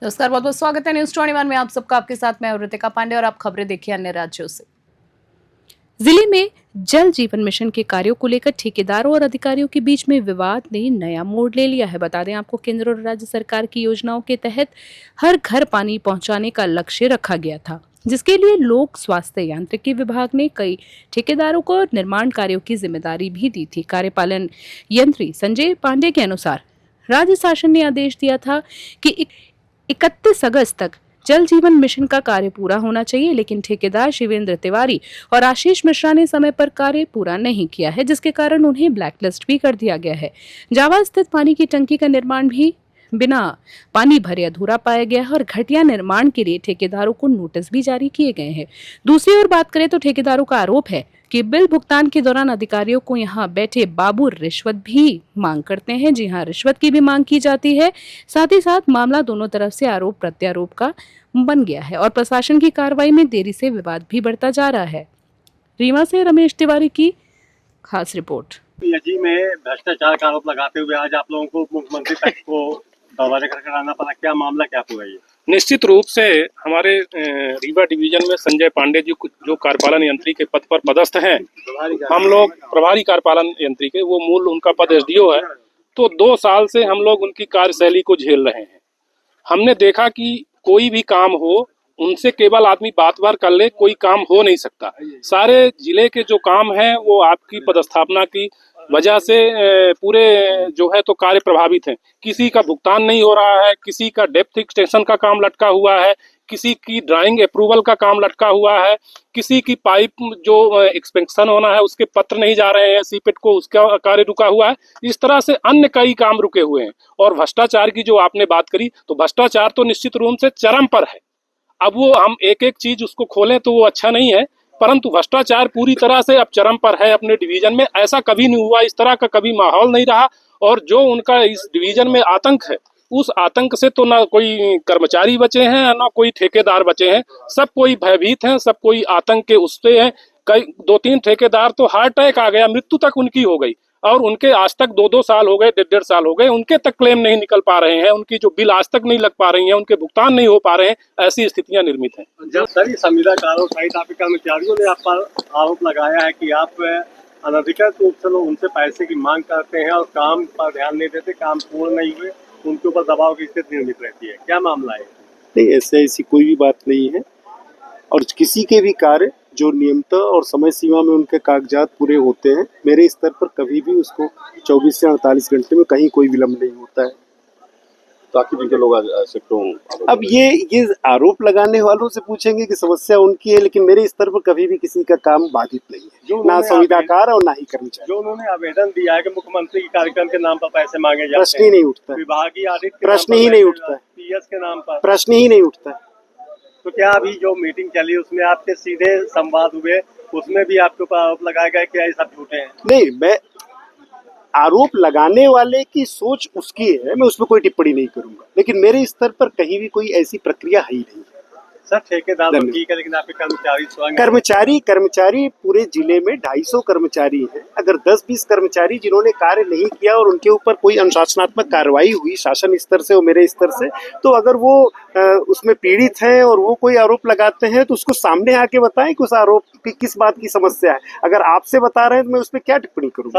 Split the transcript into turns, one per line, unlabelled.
नमस्कार, बहुत बहुत स्वागत है न्यूज 21 में। आप सबका आपके साथ मैं ऋतिका पांडे और आप खबरें देखिए अन्य राज्यों से। जिले में जल जीवन मिशन के कार्यों को लेकर ठेकेदारों और अधिकारियों के बीच में विवाद ने नया मोड़ ले लिया है। बता दें आपको, केंद्र और राज्य सरकार की योजनाओं के तहत हर घर पानी पहुंचाने का लक्ष्य रखा गया था, जिसके लिए लोक स्वास्थ्य यांत्रिकी विभाग ने कई ठेकेदारों को निर्माण कार्यों की जिम्मेदारी भी दी थी। कार्यपालन यंत्री संजय पांडे के अनुसार राज्य शासन ने आदेश दिया था कि 31 अगस्त तक जल जीवन मिशन का कार्य पूरा होना चाहिए, लेकिन ठेकेदार शिवेंद्र तिवारी और आशीष मिश्रा ने समय पर कार्य पूरा नहीं किया है, जिसके कारण उन्हें ब्लैकलिस्ट भी कर दिया गया है। जावा स्थित पानी की टंकी का निर्माण भी बिना पानी भरे अधूरा पाया गया है और घटिया निर्माण के लिए ठेकेदारों को नोटिस भी जारी किए गए हैं। दूसरी ओर बात करें तो ठेकेदारों का आरोप है कि बिल भुगतान के दौरान अधिकारियों को यहां बैठे बाबू रिश्वत भी मांग करते हैं। जी हां, रिश्वत की भी मांग की जाती है। साथ ही साथ मामला दोनों तरफ से आरोप प्रत्यारोप का बन गया है और प्रशासन की कार्रवाई में देरी से विवाद भी बढ़ता जा रहा है। रीवा से रमेश तिवारी की खास रिपोर्ट।
जी में भ्रष्टाचार का आरोप लगाते हुए आज आप लोगों को मुख्यमंत्री तक को दरवाजे खटखटाना आना पड़ा। क्या मामला क्या पूरा ये?
निश्चित रूप से हमारे रीवा डिवीजन में संजय पांडे जी जो कार्यपालन यंत्री के पद पर पदस्थ हैं, हम लोग प्रभारी कार्यपालन यंत्री के, वो मूल उनका पद एसडीओ है। तो 2 साल से हम लोग उनकी कार्यशैली को झेल रहे हैं। हमने देखा कि कोई भी काम हो, उनसे केवल आदमी बात बात कर ले, कोई काम हो नहीं सकता। सारे जिले के जो काम है वो आपकी पदस्थापना की वजह से पूरे जो है तो कार्य प्रभावित हैं। किसी का भुगतान नहीं हो रहा है, किसी का डेप्थ एक्सटेंशन का काम लटका हुआ है, किसी की ड्राइंग अप्रूवल का काम लटका हुआ है, किसी की पाइप जो एक्सपेंशन होना है उसके पत्र नहीं जा रहे हैं, सीपेट को उसका कार्य रुका हुआ है। इस तरह से अन्य कई काम रुके हुए हैं। और भ्रष्टाचार की जो आपने बात करी, तो भ्रष्टाचार तो निश्चित रूप से चरम पर है। अब वो हम एक एक चीज उसको खोलें तो वो अच्छा नहीं है, परंतु भ्रष्टाचार पूरी तरह से अब चरम पर है अपने डिवीजन में। ऐसा कभी नहीं हुआ, इस तरह का कभी माहौल नहीं रहा। और जो उनका इस डिवीजन में आतंक है, उस आतंक से तो ना कोई कर्मचारी बचे हैं ना कोई ठेकेदार बचे हैं। सब कोई भयभीत हैं, सब कोई आतंक के उससे हैं। कई 2-3 ठेकेदार तो हार्ट अटैक आ गया, मृत्यु तक उनकी हो गई। और उनके आज तक 2-2 साल हो गए, 1.5 साल हो गए, उनके तक क्लेम नहीं निकल पा रहे हैं। उनकी जो बिल आज तक नहीं लग पा रही हैं, उनके भुगतान नहीं हो पा रहे हैं। ऐसी स्थितियां निर्मित हैं।
जब सभी संविदाकारों सहित आपके कर्मचारियों ने आप पर आरोप लगाया है कि आप अनधिकृत रूप से लोग उनसे पैसे की मांग करते हैं और काम पर ध्यान नहीं देते, काम पूर्ण नहीं हुए, उनके ऊपर दबाव की स्थिति निर्मित रहती है। क्या मामला है?
नहीं, ऐसी कोई भी बात नहीं है। और किसी के भी कार्य जो नियमित और समय सीमा में उनके कागजात पूरे होते हैं, मेरे स्तर पर कभी भी उसको 24 से 48 घंटे में कहीं कोई विलम्ब नहीं होता है।
बाकी भी लोग
अब ये आरोप लगाने वालों से पूछेंगे कि समस्या उनकी है, लेकिन मेरे स्तर पर कभी भी किसी का काम बाधित नहीं है, ना संविदाकार और ना ही कर्मचारी।
जो उन्होंने आवेदन दिया है कि मुख्यमंत्री के कार्यक्रम के नाम पर पैसे मांगे जाते हैं,
प्रश्न ही नहीं उठता,
विभागीय आदित्य
प्रश्न ही नहीं उठता,
पीएस के नाम पर
प्रश्न ही नहीं उठता।
तो क्या अभी जो मीटिंग चली उसमें आपके सीधे संवाद हुए, उसमें भी आपके ऊपर आरोप लगाए गए कि ये सब झूठे हैं?
नहीं, मैं आरोप लगाने वाले की सोच उसकी है, मैं उसमें कोई टिप्पणी नहीं करूंगा, लेकिन मेरे स्तर पर कहीं भी कोई ऐसी प्रक्रिया है ही नहीं।
सर, ठेकेदार तो ठीक है, लेकिन आपके
कर्मचारी पूरे जिले में 250 कर्मचारी हैं। अगर 10-20 कर्मचारी जिन्होंने कार्य नहीं किया और उनके ऊपर कोई अनुशासनात्मक कार्रवाई हुई शासन स्तर से और मेरे स्तर से, तो अगर वो उसमें पीड़ित हैं और वो कोई आरोप लगाते हैं तो उसको सामने आके बताएं कि उस आरोप की किस बात की समस्या है। अगर आपसे बता रहे हैं तो मैं उस पर क्या टिप्पणी करूंगा।